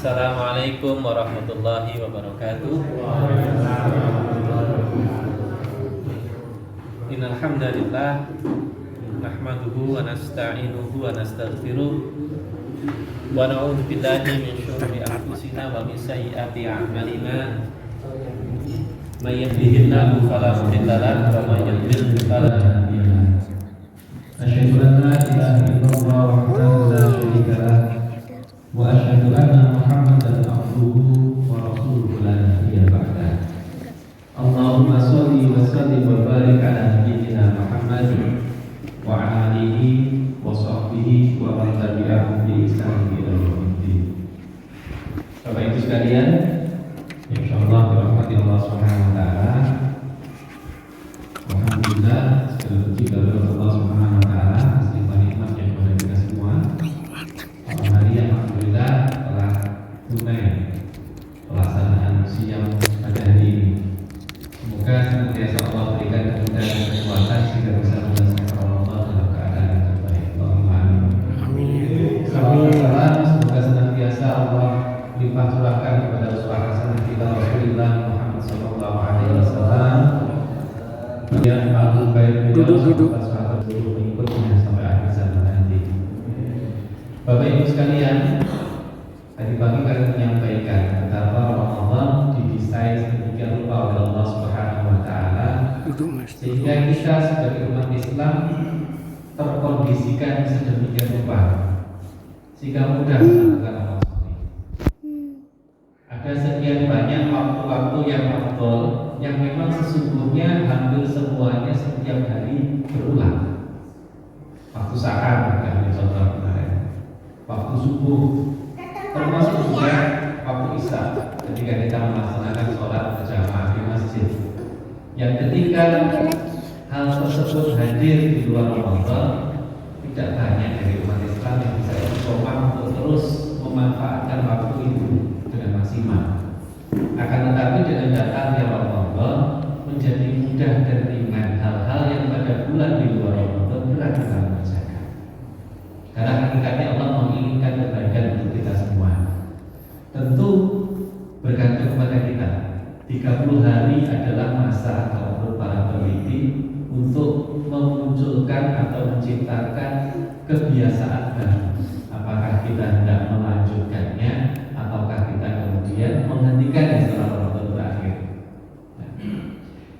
Assalamualaikum warahmatullahi wabarakatuh. Innal hamdalillah nahmaduhu wa nasta'inuhu wa nastaghfiruh wa na'udzu billahi min syururi anfusina wa min sayyiati a'malina. May yahdihillahu fala mudilla lahu wa may yudlil fala hadiya lahu. Asyhadu an la ilaha illallah wahdahu la syarika lahu wa asyhadu anna Muhammadan abduhu wa rasuluhu la nabiyya ba'da. Allahumma shalli wa sallim wa barik ala nabiyyina Muhammadin wa ala alihi wa sahbihi wa man tabi'ahum bi ihsan ila yaumil. Bapak Ibu sekalian, insyaallah dirahmati Allah Subhanahu wa taala. Alhamdulillah, segala puji kepada Allah Subhanahu wa taala atas nikmat yang kepada kita semua. Malam hari alhamdulillah telah tunai pelaksanaan siang pada hari ini. Semoga senantiasa Allah berikan kemudahan dan kekuatan sehingga bisa menyelesaikan Ramadan dalam keadaan yang terbaik. Allahumma amin. Salam semoga senantiasa Allah limpah curahkan kepada uswah hasanah kita Rasulullah Muhammad sallallahu alaihi wasallam. Yang mahu baik duduk sahabat seluruh pengikutnya sampai akhir zaman nanti. Bapak Ibu sekalian, tadi pagi kami menyampaikan betapa Ramadan didesain sedemikian rupa oleh Allah Subhanahu wa taala sehingga kita sebagai umat Islam terkondisikan sedemikian rupa sehingga mudah melakukan amal soleh. Ada sekian banyak waktu-waktu yang afdol yang memang sesungguhnya hampir semuanya setiap hari berulang. Waktu sahar kami contoh kemarin, waktu subuh, termasuk juga waktu isya ketika kita melaksanakan sholat berjamaah di masjid. Yang ketika hal tersebut hadir di luar Ramadan, tidak banyak dari umat Islam yang bisa istiqomah untuk terus memanfaatkan waktu itu dengan maksimal. Akan tetapi dengan datangnya Ramadan menjadi mudah dan ringan hal-hal yang pada bulan di luar Ramadan berat kita mengerjakan. Karena hakikatnya Allah menginginkan kebaikan untuk kita semua. Tentu bergantung kepada kita. 30 hari adalah masa kalau menurut para peneliti untuk memunculkan atau menciptakan kebiasaan baru. Apakah kita hendak melanjutkannya ataukah kita kemudian menghentikannya setelah Ramadan berakhir.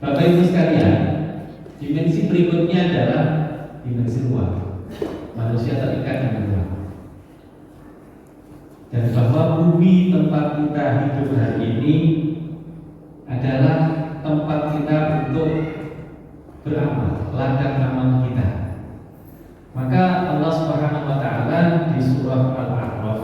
Bapak Ibu sekalian, dimensi berikutnya adalah dimensi ruang. Manusia terikat dengan ruang. Dan bahwa bumi tempat kita hidup hari ini adalah tempat kita untuk beramal, ladang amal kita. Maka Allah Subhanahu wa taala di surah Al-A'raf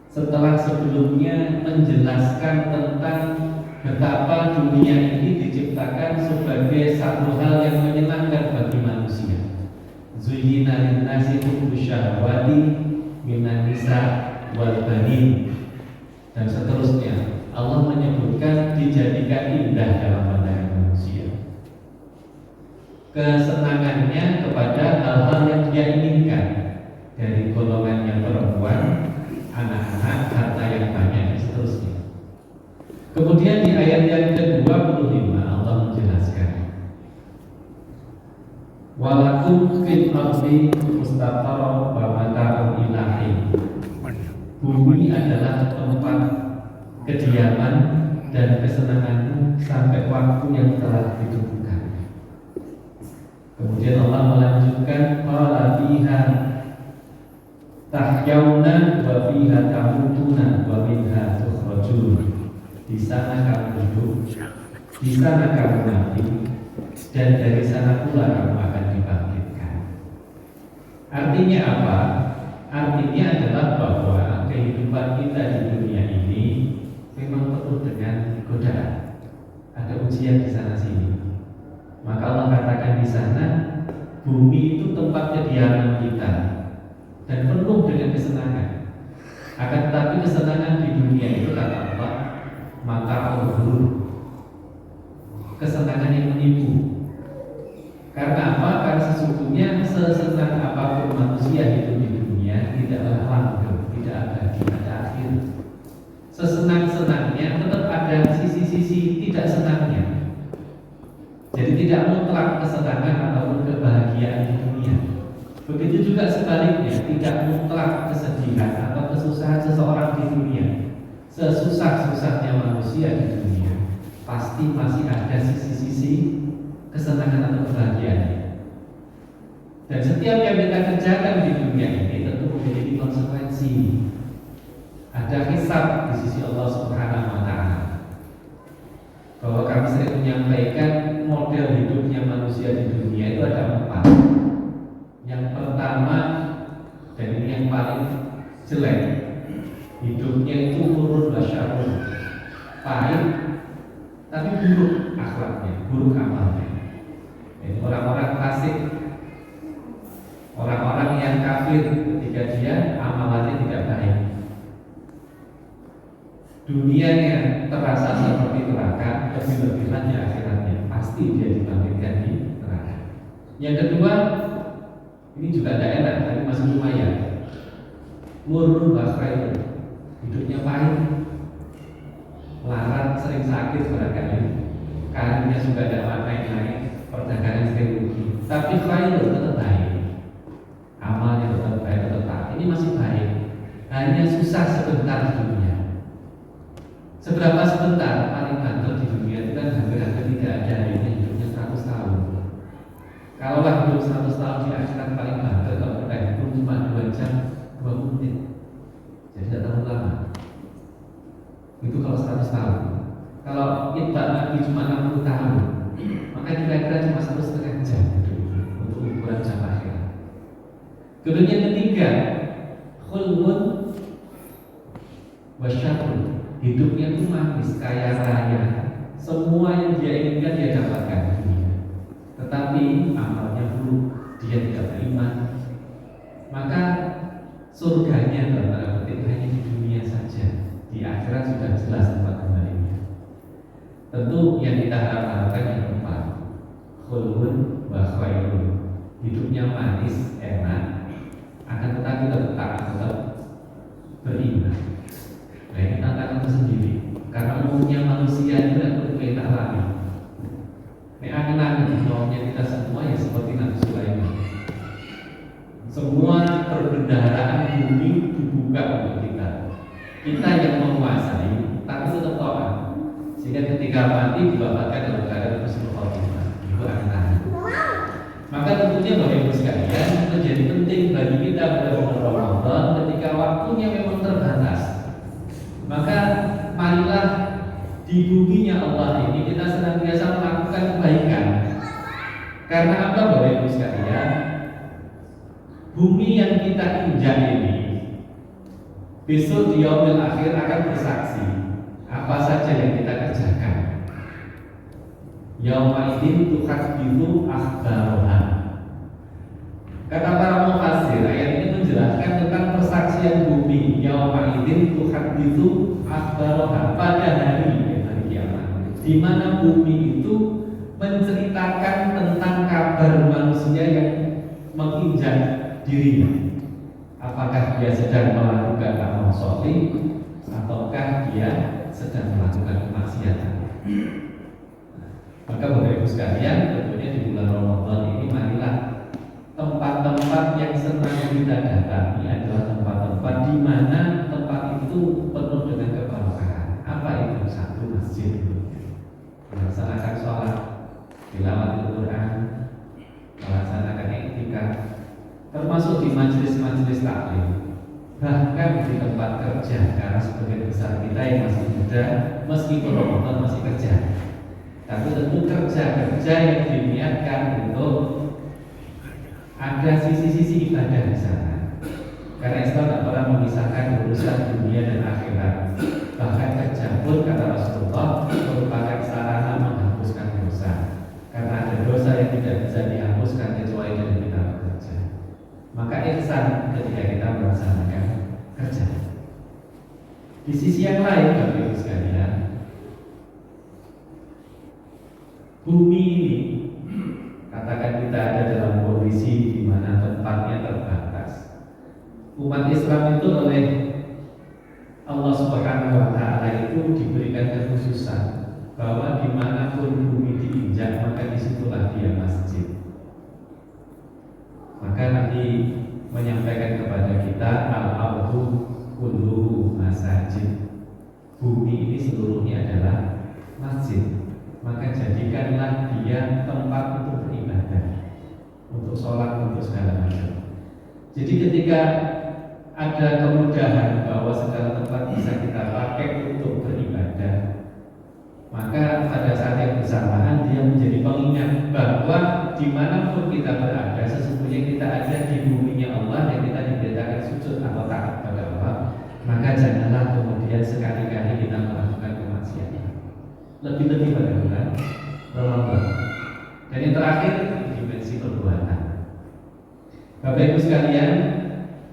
setelah sebelumnya menjelaskan tentang betapa dunia ini diciptakan sebagai satu hal yang menyenangkan bagi manusia. Zuyyina lin-nasi hubbu syahwati minan nisa wal banin, dan seterusnya. Allah menyebutkan dijadikan indah dalam pandangan manusia kesenangannya kepada hal-hal yang dia inginkan, dari golongannya perempuan, anak-anak, harta yang banyak, dan seterusnya. Kemudian di ayat yang ke-25 Allah menjelaskan, walakum fil ardi mustaqarrun wa mata'un ilahi. Bumi adalah tempat kediaman dan kesenanganmu sampai waktu yang telah ditentukan. Kemudian Allah melanjutkan, qala fiha tahyauna wa fiha tamutuna wa minha tukhrajun. Di sana kamu hidup, di sana kamu mati, dan dari sana pula kamu akan dibangkitkan. Artinya apa? Artinya adalah bahwa kehidupan kita di dunia ini memang penuh dengan godaan. Ada ujian di sana sini. Maka Allah katakan di sana bumi itu tempat kediaman kita dan penuh dengan kesenangan. Akan tetapi kesenangan di dunia itu kata Allah maka al-ghurur, kesenangan yang menipu. Karena apa? Karena sesungguhnya sesenang apapun manusia hidup di dunia tidaklah langgeng, tidak abadi pada akhir. sesenang-senangnya tetap ada sisi-sisi tidak senangnya. Jadi tidak mutlak kesenangan ataupun kebahagiaan di dunia. Begitu juga sebaliknya, tidak mutlak kesedihan atau kesusahan seseorang di dunia. Sesusah-susahnya manusia di dunia, pasti masih ada sisi-sisi kesenangan atau kebahagiaan. Dan setiap yang kita kerjakan di dunia ini tentu memiliki konsekuensi. Ada hisab di sisi Allah Subhanahu wa Ta'ala. Bahwa kami sering menyampaikan model hidupnya manusia di dunia itu ada 4. Yang pertama, dan ini yang paling jelek, hidupnya itu murun wasyarun, pahit tapi buruk akhlaknya, buruk amalnya. Jadi orang-orang fasik, orang-orang yang kafir ketika dia amalannya tidak baik, dunianya terasa seperti neraka, lebih-lebihan di akhiratnya pasti dia dibangkitkan di neraka. Yang kedua, ini juga tidak enak tapi masih lumayan, murun bakhrain, hidupnya pahit, melarat, sering sakit barangkali, karirnya juga tidak naik-naik, perdagangan sering rugi, tapi khairul tetap baik, amalnya tetap baik, tetap taat. Ini masih baik, hanya susah sebentar di dunia. Seberapa sebentar? Paling banter di dunia itu kan hampir-hampir tidak ada, ini hidupnya 100 tahun. Kalaulah hidup 100 tahun di akhirat paling banter, kalau kita hidup cuma 2 jam 2 menit, jadi tidak terlalu lama. Itu kalau 100 tahun. Kalau kita lagi cuma 60 tahun, maka kira-kira cuma 1,5 jam untuk ukuran jam akhirat. Kemudian yang ketiga, khulwun wasyarun, hidupnya itu manis, kaya raya, semua yang dia inginkan dia dapatkan di dunia. Tetapi amalnya buruk, dia tidak beriman, maka surganya dalam tanda petik hanya di dunia saja. Di akhirat sudah jelas tempat kembalinya. Tentu yang kita harapkan yang keempat, khulwun wa khairun, hidupnya manis, enak, akan tetapi tetap beriman. Nah ini tantangan tersendiri, karena umumnya manusia itu tidak perlu kita alami. Ini angan-angan maunya kita semua ya seperti Nabi Sulaiman. Semua perbendaharaan bumi dibuka untuk kita. Kita yang menguasai, tapi tetap taat. Sehingga ketika mati dibabatkan dalam keadaan husnul khotimah. Itu angan-angan. Maka tentunya Bapak Ibu sekalian, menjadi penting bagi kita pada bulan Ramadan ketika waktunya memang terbatas. Maka marilah di buminya Allah ini kita senantiasa melakukan kebaikan. Karena apa Bapak Ibu sekalian? Bumi yang kita injak ini besok di yaumil akhir akan bersaksi apa saja yang kita kerjakan. Yauma idzin tuhadditsu akhbaraha. Kata para mufassir, ayat ini menjelaskan tentang persaksian bumi. Yauma idzin tuhadditsu akhbaraha, pada hari kiamat, di mana bumi itu menceritakan tentang kabar manusia yang menginjak dirinya. Apakah dia sedang melakukan amal sholih ataukah dia sedang melakukan kemaksiatan. Maka Bapak Ibu sekalian, tentunya di bulan Ramadan ini marilah tempat-tempat yang senang kita datangi adalah tempat-tempat di mana tempat itu penuh dengan keberkahan. Apa itu? Satu, masjid, melaksanakan sholat, tilawah Al-Quran, melaksanakan iktikaf, termasuk di majelis-majelis taklim, bahkan di tempat kerja. Karena sebagian besar kita yang masih muda, meskipun Ramadan masih kerja, tapi tentu kerja-kerja yang diniatkan untuk ada sisi-sisi ibadah di sana. Karena Islam tak pernah memisahkan urusan dunia dan akhirat. Bahkan kerja pun kata Rasulullah merupakan sarana menghapuskan dosa. Karena ada dosa yang tidak bisa dihapuskan kecuali dengan kita bekerja. Maka ihsan ketika kita melaksanakan kerja. Di sisi yang lain, Bapak Ibu sekalian, bumi ini katakan kita ada dalam kondisi di mana tempatnya terbatas. Umat Islam itu oleh Allah Subhanahu wa Ta'ala itu diberikan kekhususan bahwa dimanapun bumi diinjak maka disitulah dia masjid. Maka Nabi menyampaikan kepada kita al-ardu kulluhu masajid. Bumi ini seluruhnya adalah masjid. Maka jadikanlah dia tempat untuk beribadah, untuk sholat, untuk segala macam. Jadi ketika ada kemudahan bahwa segala tempat bisa kita pakai untuk beribadah, maka pada saat yang bersamaan dia menjadi pengingat bahwa dimanapun kita berada, sesungguhnya kita ada di buminya Allah yang kita diberitakan sujud atau taat pada Allah. Maka janganlah kemudian sekali-kali kita melakukan kemaksiatan, lebih-lebih pada bulan Ramadan. Dan yang terakhir, dimensi perbuatan. Bapak Ibu sekalian,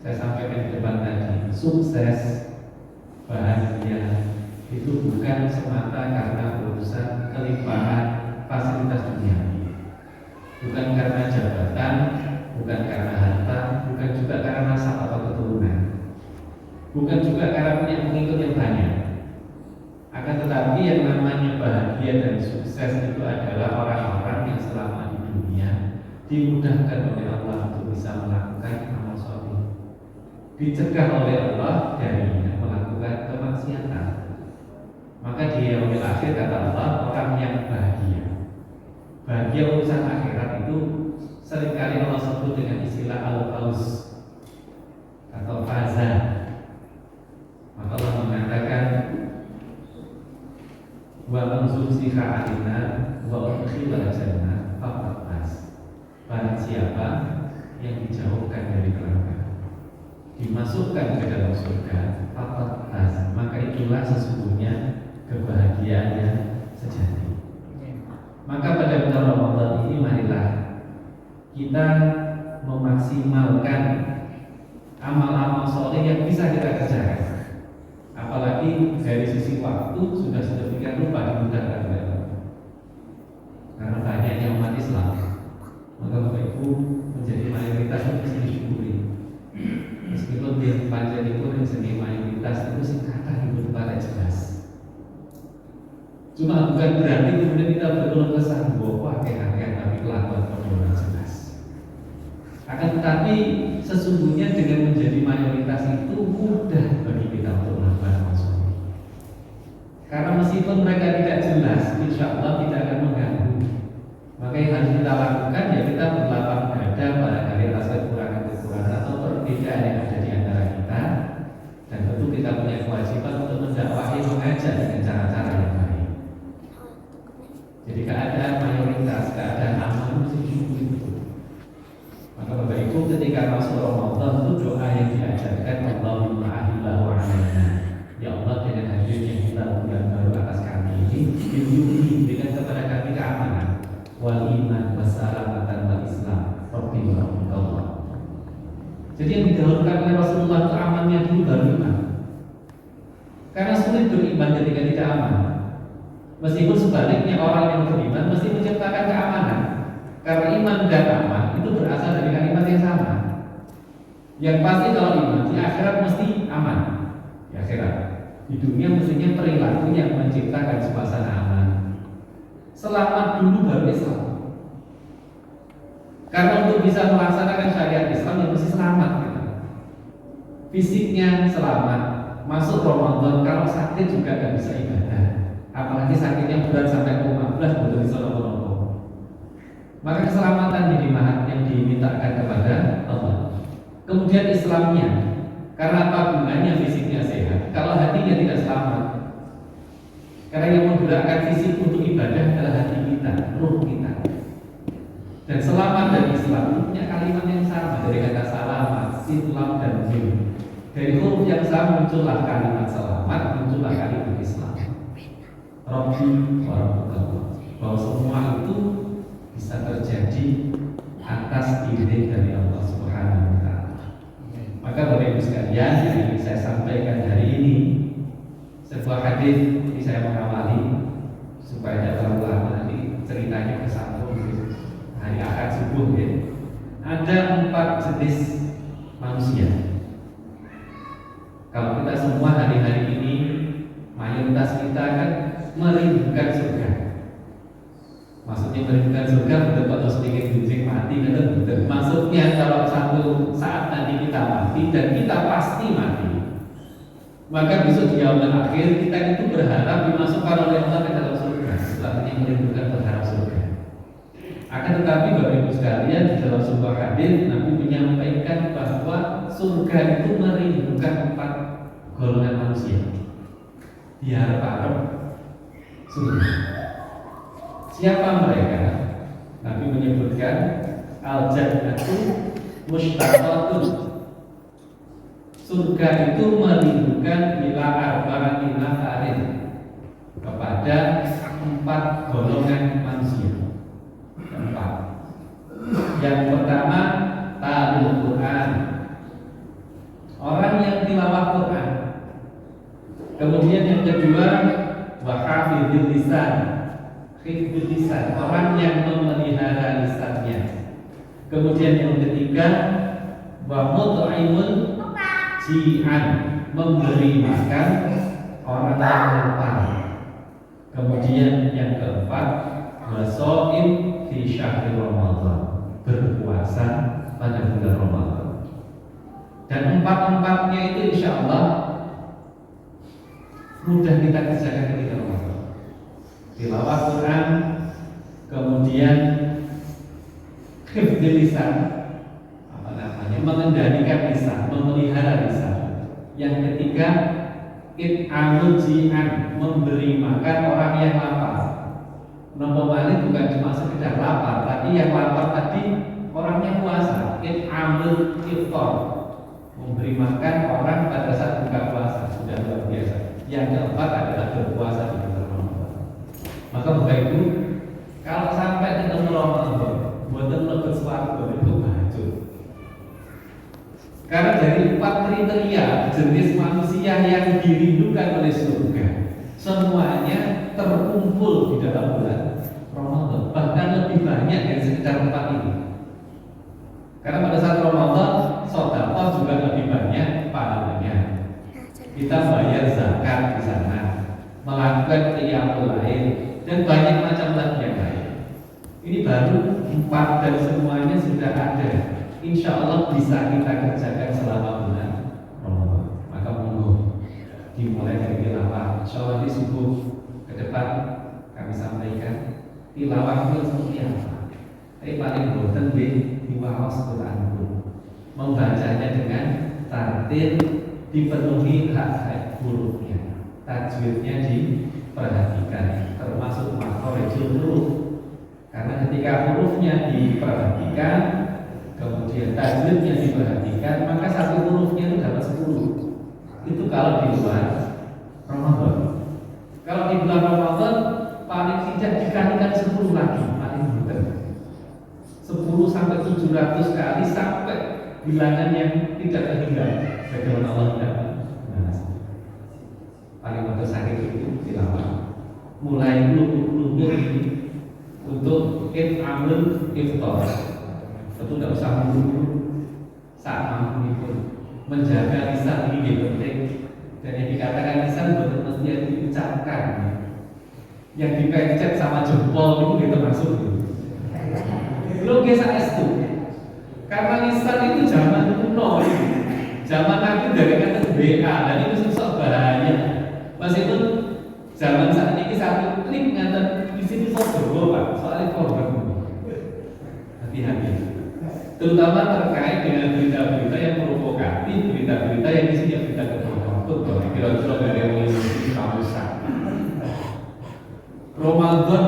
saya sampaikan di depan tadi, sukses, bahagia itu bukan semata karena urusan kelimpahan fasilitas dunia, bukan karena jabatan, bukan karena harta, bukan juga karena nasab atau keturunan, bukan juga karena punya pengikut yang banyak. Akan tetapi yang namanya bahagia dan sukses itu adalah orang-orang yang selama di dunia dimudahkan oleh Allah untuk bisa melakukan amal soleh, dicegah oleh Allah dari melakukan kemaksiatan. Maka di yaumil akhir kata Allah, orang yang bahagia urusan akhirat itu seringkali Allah sebut dengan istilah al-fauz atau faza. Maka Allah mengatakan wa man zuhziha 'anil wa udkhila jannah faqad faz. Barang siapa yang dijauhkan dari neraka, dimasukkan ke dalam surga, faqad faz, maka itulah sesungguhnya kebahagiaan yang sejati. Maka pada bulan Ramadan ini marilah kita memaksimalkan amal-amal soleh yang bisa kita kerjakan. Apalagi dari sisi waktu sudah sedemikian rupa dimudahkan oleh Allah. Karena banyaknya umat Islam, maka Bapak Ibu menjadi mayoritas yang bisa disyukuri. Meskipun di panjenengan seni mayoritas itu singkatan itu pada jelas. Cuma bukan berarti kemudian kita berkeluh kesah bahwa pakaian tapi kelakuan penuh jelas. Akan tetapi sesungguhnya dengan menjadi mayoritas itu mudah bagi kita untuk melakukan maksud. Karena meskipun mereka tidak jelas, insya Allah tidak akan mengganggu. Maka yang harus kita lakukan ya kita berlapang dada barangkali atas kekurangan-kekurangan atau perbedaan yang ada di antara kita. Dan tentu kita punya kewajiban untuk mendakwahi, mengajak dengan cara-cara yang baik. Jadi keadaan mayoritas, keadaan aman mesti disyukuri betul. Maka Bapak Ibu ketika masuk Ramadan itu doa yang diajarkan Allahumma ahillahu alaina. Ya Allah, dengan hadirnya hilal bulan baru atas kami ini, berikan kepada kami keamanan, wal iman, wassalamatan, wal islam, Rabbi wa Rabbukallah. Jadi yang didahulukan oleh Rasulullah itu amannya dulu baru iman. Karena sulit beriman ketika tidak aman. Meskipun sebaliknya orang yang beriman mesti menciptakan keamanan. Karena iman dan aman itu berasal dari kalimat yang sama. Yang pasti kalau iman di akhirat mesti aman. Di akhirat, di dunia mestinya perilaku yang menciptakan suasana aman. Selamat dulu baru Islam. Karena untuk bisa melaksanakan syariat Islam yang mesti selamat gitu. Fisiknya selamat, masuk Ramadan kalau sakit juga gak bisa ibadah. Apalagi sakitnya berat sampai 15 betul bisa nopo-nopo. Maka keselamatan yang dimintakan kepada Allah. Kemudian Islamnya, karena apa gunanya fisiknya sehat kalau hatinya tidak selamat? Karena yang menggerakkan fisik untuk ibadah adalah hati kita, ruh kita. Dan selamat dan Islam punya kalimat yang sama dari kata selamat, Islam dan jin. Dari huruf yang sama muncullah kalimat selamat, muncullah kalimat Islam. Rabbi wa Rabbukallah. Bahwa semua itu bisa terjadi atas izin dari Allah Subhanahu wa Ta'ala. Maka Bapak Ibu sekalian, yang ingin saya sampaikan hari ini sebuah hadis ini saya mengawali supaya tidak terlalu lama nanti ceritanya kesambung hari Ahad subuh ya. Ada 4 jenis manusia. Kalau kita semua hari-hari ini mayoritas kita kan merindukan surga. Maksudnya merindukan surga betul kalau sedikit kucing mati kan betul. Maksudnya kalau satu saat nanti kita mati dan kita pasti mati, maka besok di yaumul akhir kita itu berharap dimasukkan oleh Allah ke dalam surga. Setelahnya merindukan berharap surga. Akan tetapi Bapak Ibu sekalian, di dalam sebuah hadis Nabi menyampaikan bahwa surga itu merindukan 4 golongan manusia. Diharap-harap surga. Siapa mereka? Nabi menyebutkan al-jannatu mushtaqatun. Surga itu merindukan ila arba'ati nafarin, kepada 4 golongan manusia. 4. Yang pertama, talul Quran, orang yang tilawah Quran. Kemudian yang kedua, wa hafidhil lisan, hifdzul lisan, orang yang memelihara lisannya. Kemudian yang ketiga, wa mut'imul ji'an, memberi makan orang yang lapar. Kemudian yang keempat, wasoim fi syahri Ramadan, berpuasa pada bulan Ramadan. Dan 4-4-nya itu insya Allah mudah kita kerjakan ketika Ramadan. Tilawah Quran, kemudian hifdzul lisan, mengendalikan lisan, memelihara lisan. Yang ketiga, it'amul ji'an, memberi makan orang yang lapar. Nomor malih bukan cuma sekedar lapar, tapi yang lapar tadi orang yang puasa. It'amul iftar, memberi makan orang pada saat buka puasa, sudah luar biasa. Yang keempat adalah berpuasa di bulan Ramadan. Maka Bapak Ibu, kalau sampai ketemu Ramadan, buatan lebih suatu itu baju. Karena dari 4 kriteria jenis manusia yang dirindukan oleh surga, semuanya terkumpul di dalam bulan Ramadan. Bahkan lebih banyak dari sekitar 4 ini. Karena pada saat Ramadan, sedekah juga lebih banyak pahalanya. Kita bayar zakat di sana, melakukan qiyamul lail, dan banyak macam lagi yang lain. Ini baru 4 dan semuanya sudah ada. Insya Allah bisa kita kerjakan selama bulan Ramadan. Maka monggo dimulai dari tilawah. Insya Allah di subuh ke depan kami sampaikan tilawah itu seperti apa. Tapi paling boten di waos Quranku, membacanya dengan tartil, dipenuhi hak-hak hurufnya, tajwidnya diperhatikan, termasuk makhorijul huruf. Karena ketika hurufnya diperhatikan, kemudian tajwidnya diperhatikan, maka satu hurufnya itu dapat 10. Itu kalau di luar Ramadan. Kalau di bulan Ramadan paling tidak dikalikan 10 lagi, paling benar. 10 sampai 700 kali sampai bilangan yang tidak terhingga. Bagaimana Allah tidak paling benar sakit itu tilawah. Mulai lubuk-lubuk ini untuk amil iftar. Tentu tidak usah menunggu saat mampu pun menjaga lisan ini penting. Dan yang dikatakan lisan betul mesti yang diucapkan, yang dipencet sama jempol itu termasuk. Belum kisah itu, karena lisan itu zaman kuno, zaman Nabi dari kata BA, dan itu susah bahaya. Meskipun zaman saat ini satu klik ngantar di sini soal Pak, soalnya korban. Hati-hati. Terutama terkait dengan berita-berita yang provokatif, berita-berita yang isinya berita kebohongan. Kira-kira dari yang ini kamu sah. Ramadan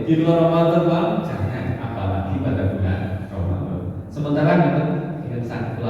di luar Ramadan Bang, jangan, apalagi pada bulan Ramadan. Sementara itu dengan sangat